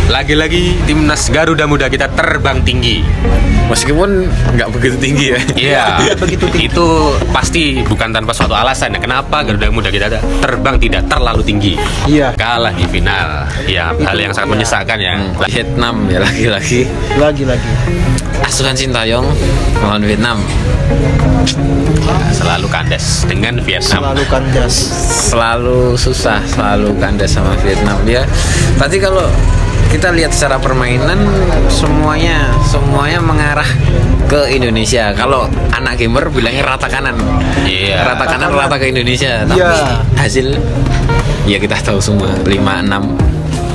Lagi-lagi timnas Garuda Muda kita terbang tinggi. Meskipun nggak begitu tinggi ya. Iya, Tidak begitu tinggi. itu pasti bukan tanpa suatu alasan ya. Kenapa Garuda Muda kita terbang tidak terlalu tinggi? Iya. Kalah di final. Ya, hal yang sangat menyesalkan ya. Vietnam ya lagi-lagi. Lagi-lagi. Asuhan Sintayong melawan Vietnam. Selalu kandas dengan Vietnam. Selalu kandas. Selalu susah, selalu kandas sama Vietnam ya. Tadi kalau kita lihat secara permainan semuanya mengarah ke Indonesia. Kalau anak gamer bilangnya rata kanan. Iya. Rata kanan rata ke Indonesia. Tapi Iya. hasil ya kita tahu semua 5-6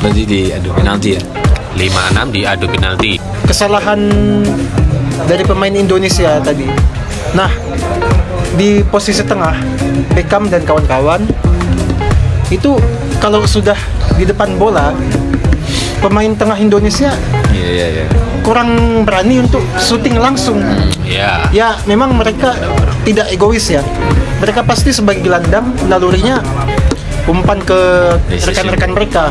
berarti di adu penalti ya. 5-6 di adu penalti. Kesalahan dari pemain Indonesia tadi. Nah, di posisi tengah Beckham dan kawan-kawan itu kalau sudah di depan bola, pemain tengah Indonesia Iya. kurang berani untuk syuting langsung. Iya. Ya, memang mereka tidak egois ya. Mereka pasti sebagai gelandang nalurinya umpan ke rekan-rekan mereka.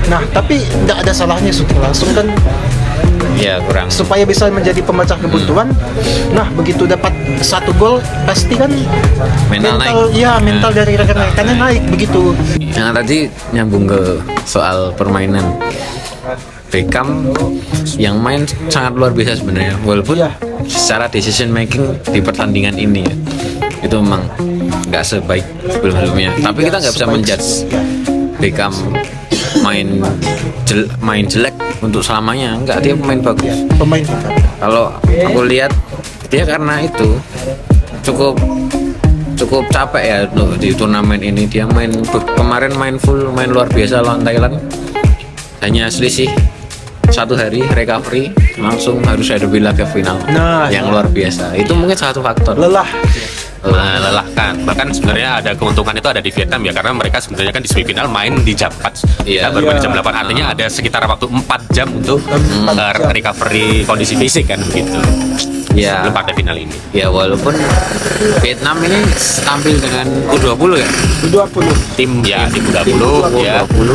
Nah, tapi tidak ada salahnya syuting langsung kan, Iya, kurang. supaya bisa menjadi pemecah kebuntuan. Nah, begitu dapat satu gol pasti kan Mental naik. ya mental dari rekan-rekannya naik begitu. Nah, tadi nyambung ke soal permainan. Beckham yang main sangat luar biasa sebenarnya, walaupun Iya. secara decision making di pertandingan ini ya, itu memang nggak sebaik sebelum-sebelumnya. Tapi kita nggak bisa menjudge Beckham main jelek untuk selamanya. Enggak, dia pemain bagus. Pemain Kalau aku lihat dia karena itu cukup capek ya di turnamen ini. Dia kemarin main full, main luar biasa lawan Thailand. Hanya selisih 1 hari recovery langsung harus hadapi laga final. Nah, yang luar biasa. Itu mungkin satu faktor. lelah. Melelahkan. Bahkan sebenarnya ada keuntungan itu ada di Vietnam ya, karena mereka sebenarnya kan di semifinal main di jam 4. Iya. Kita baru main di jam Iya. 8. Artinya ada sekitar waktu 4 jam untuk 4 jam. recovery kondisi fisik kan begitu. Ya. Sebelum partai final ini. Ya walaupun Vietnam ini tampil dengan U20 ya. 20. Tim U20 ya. U20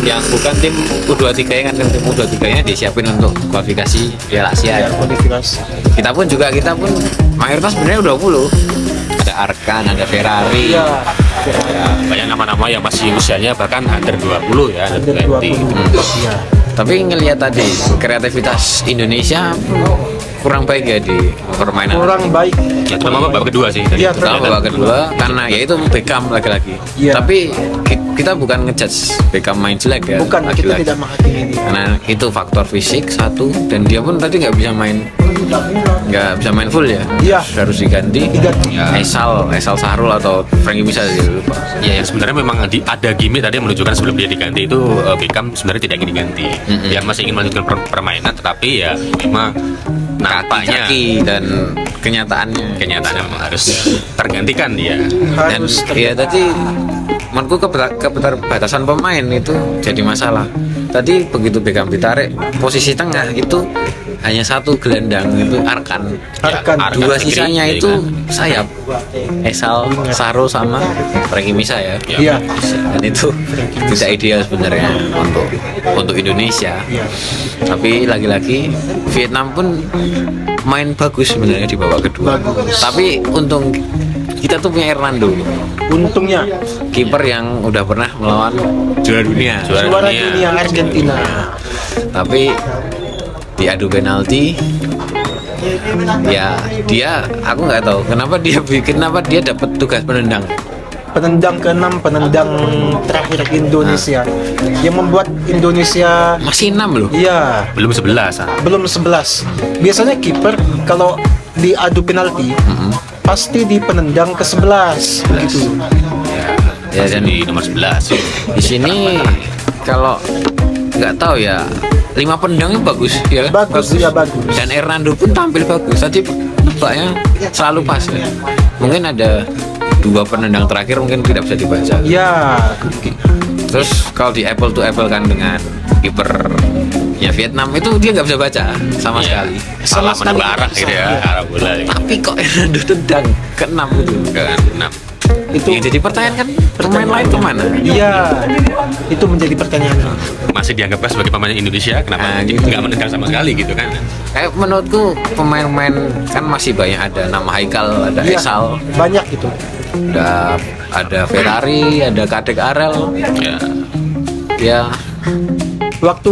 yang bukan tim U23 ya, kan tim U23-nya disiapin untuk kualifikasi Piala Asia. Ya, kualifikasi. Kita pun mayoritas sebenarnya U20. Ada Arkan, ada Ferrari. Iya. Ya, banyak nama-nama yang masih usianya bahkan under 20 ya, under Ada 20. 20. Iya. Tapi ngelihat tadi kreativitas Indonesia kurang baik ya di permainan. Kurang baik. Ya, terutama babak kedua sih. Iya, Terutama babak kedua karena yaitu Beckham lagi-lagi. Iya. Tapi kita bukan ngejudge Beckham main jelek ya. Bukan, kita lagi-lagi. tidak menghakimi dia. Karena itu faktor fisik satu, dan dia pun tadi nggak bisa main full ya. Iya. Harus diganti. Diganti. Ya. Esal Sahrul atau Frankie bisa lupa. Ya, yang sebenarnya memang ada gimmick tadi yang menunjukkan sebelum dia diganti itu Beckham sebenarnya tidak ingin diganti. Dia masih ingin melanjutkan permainan, tetapi ya memang nampaknya Kaki dan kenyataannya memang harus tergantikan dia. dan Harus ya tadi menurutku keterbatasan pemain itu jadi masalah. Tadi begitu Beckham ditarik posisi tengah itu hanya satu gelandang itu Arkan. Arkan. Arkan Dua kiri, sisanya kiri itu kan. sayap. Esal, Sahrul sama Frankie Misa ya. Iya. Dan itu tidak ideal sebenarnya untuk Indonesia. Iya. Tapi lagi-lagi Vietnam pun main bagus sebenarnya di babak kedua. Bagus. Tapi untung kita tuh punya Hernando, Untungnya kiper yang udah pernah melawan juara dunia. juara dunia Argentina. Tapi di adu penalti ya aku nggak tahu kenapa dia dapat tugas penendang. Penendang ke-6, penendang terakhir Indonesia yang membuat Indonesia Masih 6 loh. iya Belum 11. belum 11. Biasanya kiper kalau di adu penalti pasti di penendang ke-11 begitu. Ya, dan di nomor 11. di sini kalau nggak tahu ya 5 pendangnya bagus ya kan? Bagus, ya bagus. Dan Hernando pun tampil bagus. Tadi nebaknya selalu pas ya. Mungkin ada 2 penendang terakhir mungkin tidak bisa dibaca. Ya, Terus kalau di apple to apple kan dengan kiper ya Vietnam itu dia nggak bisa baca sama sekali. Salah Sama sekali menebak arah gitu ya, arah bola. Tapi kok Hernando tendang ke-6 itu. Ke 6. Itu Yang jadi pertanyaan kan pemain lain kemana? iya, itu menjadi pertanyaan. Masih dianggapkan sebagai pemain Indonesia, kenapa Gitu. nggak menendang sama sekali gitu kan? Kayak menurutku pemain-pemain kan masih banyak, ada nama Haikal, ada Iya, Esal, banyak itu. ada Ferrari, ada Kadek Arel, Ya, ya Waktu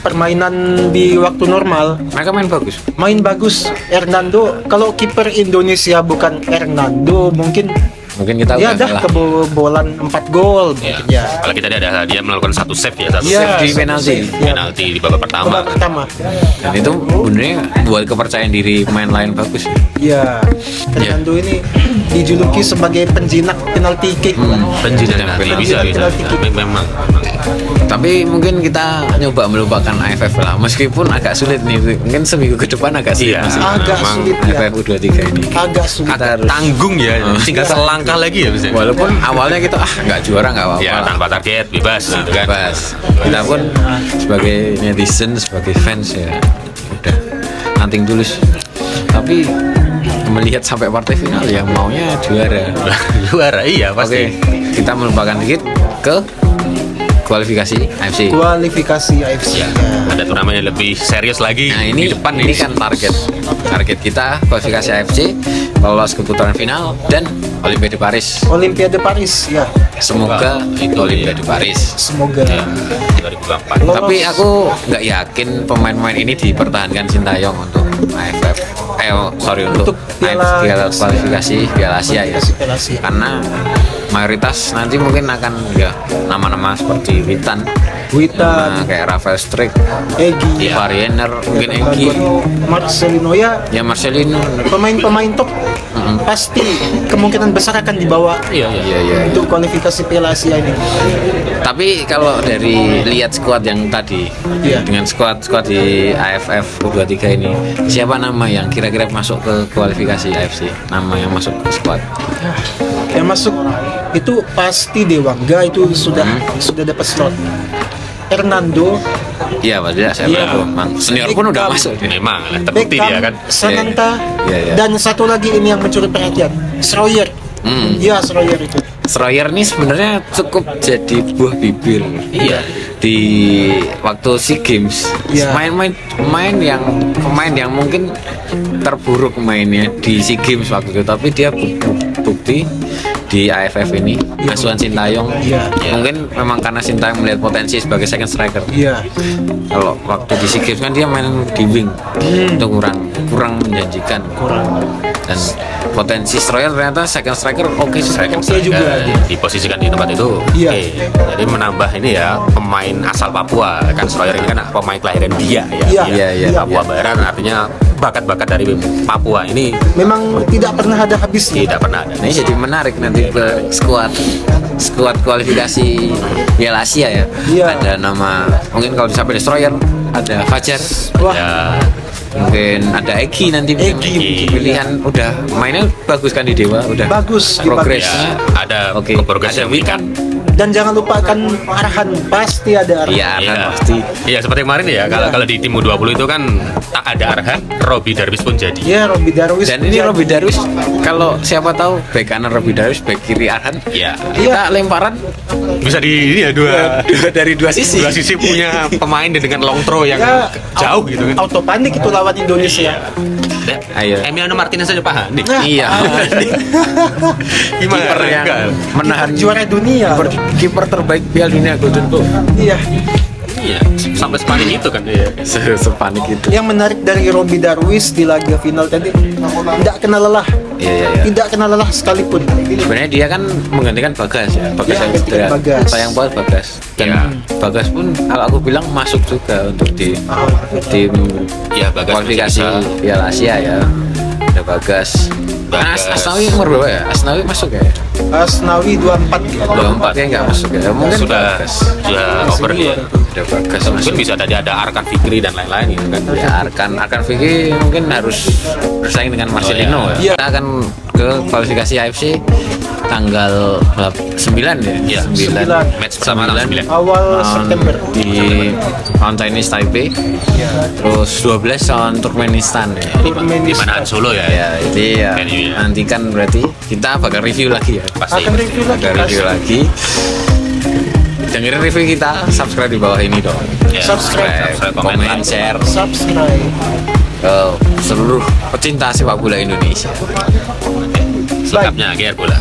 permainan di waktu normal mereka main bagus. main bagus. Hernando, kalau kiper Indonesia bukan Hernando mungkin Mungkin kita dia udah dah kalah. kebobolan 4 gol ya. mungkin ya. Kalau kita ada dia melakukan satu save ya, satu Iya, save di satu penalti. save, ya. penalti di babak pertama. Babak pertama. Dan itu sebenarnya buat kepercayaan diri pemain lain bagus. Iya, Hernando ini dijuluki sebagai penjinak penalti kick. Penjinak Penalti, bisa bisa. penalti kick. Memang. Tapi mungkin kita nyoba melupakan AFF lah, meskipun agak sulit nih. Mungkin seminggu ke depan agak sulit Iya. masih. Agak Memang sulit ya. AFF U23 ini. Agak sulit. Kita harus, Tanggung ya, tinggal selangkah lagi ya bisa. walaupun awalnya kita nggak juara nggak apa-apa. Ya tanpa target bebas gitu kan. Bebas. Kita pun sebagai netizen, sebagai fans ya udah nanting tulus. Tapi melihat sampai partai final ya maunya juara. Juara iya Oke, pasti. kita melupakan dikit ke kualifikasi AFC. Kualifikasi AFC. Ya, Ya. ada turnamen yang lebih serius lagi Nah ini di depan ini kan target kita kualifikasi AFC, lolos ke putaran final dan Olimpiade Paris. Olimpiade Paris ya. Semoga itu Olimpiade Paris. Semoga. ya, 2024. Lolos. Tapi aku nggak yakin pemain-pemain ini dipertahankan Sintayong untuk AFF. Untuk Piala kualifikasi Piala Asia ya. Kualifikasi Piala Asia. Karena mayoritas nanti mungkin akan ya nama-nama seperti Witan, nama kayak Rafael Struijk, Egy, Variener, mungkin Egy, Marcelino ya. ya Marcelino. Pemain-pemain top pasti kemungkinan besar akan dibawa Iya, iya. Iya iya. untuk kualifikasi Piala Asia ini. Tapi kalau dari lihat skuad yang tadi, Iya. dengan skuad di AFF U23 ini, siapa nama yang kira-kira masuk ke kualifikasi AFC? Nama yang masuk ke skuad? Yang masuk itu pasti Dewangga itu sudah dapat slot. Hernando, Iya, padahal saya Iya. berapa? Mang senior pun udah Beckham. masuk dia. Memang lah, terbukti Beckham, dia kan. Sananta, Iya, iya. dan satu lagi ini yang mencuri perhatian, Schroyer. Iya, Schroyer itu. Schroyer ini sebenarnya cukup jadi buah bibir. Iya. Di waktu SEA Games, Iya. pemain yang mungkin terburuk mainnya di SEA Games waktu itu, tapi dia bukti di AFF ini asuhan Sintayong. Iya. Mungkin memang karena Sintayong melihat potensi sebagai second striker. Iya. Kalau waktu di SEA Games kan dia main di wing, itu kurang menjanjikan. Dan potensi Schroyer ternyata second striker oke sih. Oke juga. Diposisikan di tempat itu. Iya. Oke. Jadi menambah ini ya pemain asal Papua kan. Schroyer ini kan pemain kelahiran dia ya. Iya, iya. Papua Barat, artinya bakat-bakat dari Papua ini Memang tidak pernah ada habisnya. tidak pernah ada. Nah, ini jadi menarik nanti ke skuad kualifikasi Piala Asia ya. Iya. Ada nama mungkin kalau sampai di Schroyer, ada Fajar, Wah, Ya, mungkin ada Egy nanti. Egy. Pilihan udah mainnya bagus kan di Dewa, udah bagus di progres. ya ada Oke. progres Ada yang meningkat. Dan jangan lupakan Arhan, pasti ada Arhan. Iya, kan Iya. pasti. Iya, seperti kemarin ya. Kalau di tim U20 itu kan tak ada Arhan, Robi Darwis pun jadi. Ya, Robby Darwis. Dan ini Robi Darwis, kalau siapa tahu bek kanan Robi Darwis, bek kiri Arhan. Ya, Kita lemparan bisa di ini ya dua dari dua sisi. dua sisi punya pemain dengan long throw yang Ya, jauh gitu kan. Auto panik itu lawan Indonesia. Ayo. Emiliano Martinez aja paham nih. Nah, Iya. Gimana? Kiper yang Enggak. menahan juara dunia. kiper terbaik Piala Dunia Golden Glove. Iya. Iya, sampai sepanik itu kan dia. Sepanik itu. Yang menarik dari Robby Darwis di laga final tadi, tidak kenal lelah. Iya. Tidak kenal lelah sekalipun. Sebenarnya dia kan menggantikan Bagas ya. Bagas Iya, yang menggantikan cedera. Bagas. Sayang banget Bagas. Dan Iya. Bagas pun kalau aku bilang masuk juga untuk di tim Iya, Bagas kualifikasi masih bisa. Piala Asia ya. Ada Bagas. Bagas. Asnawi umur berapa ya? Asnawi masuk ya? Asnawi 24. 24 ya nggak masuk ya. Mungkin Sudah Bagas. over dia. Ada Bagas Mungkin masuk. bisa tadi ada Arkan Fikri dan lain-lain gitu kan. Ya Arkan Vicky mungkin harus bersaing dengan Marcelino Iya. ya. Kita akan ke kualifikasi AFC tanggal 9 ya. Iya, 9. match pertama tanggal 9. Awal September. Di lawan Chinese Taipei. Terus 12 lawan Turkmenistan ya. Di mana Solo ya. Ya, jadi ya Venue-nya. nantikan berarti kita bakal review lagi ya. Pasti. Akan review lagi. Bakal review lagi. Dengerin review kita, subscribe di bawah ini dong. Ya, Subscribe, komen, komen, like. share Subscribe. ke seluruh pecinta sepak bola Indonesia. Selengkapnya GR Bola.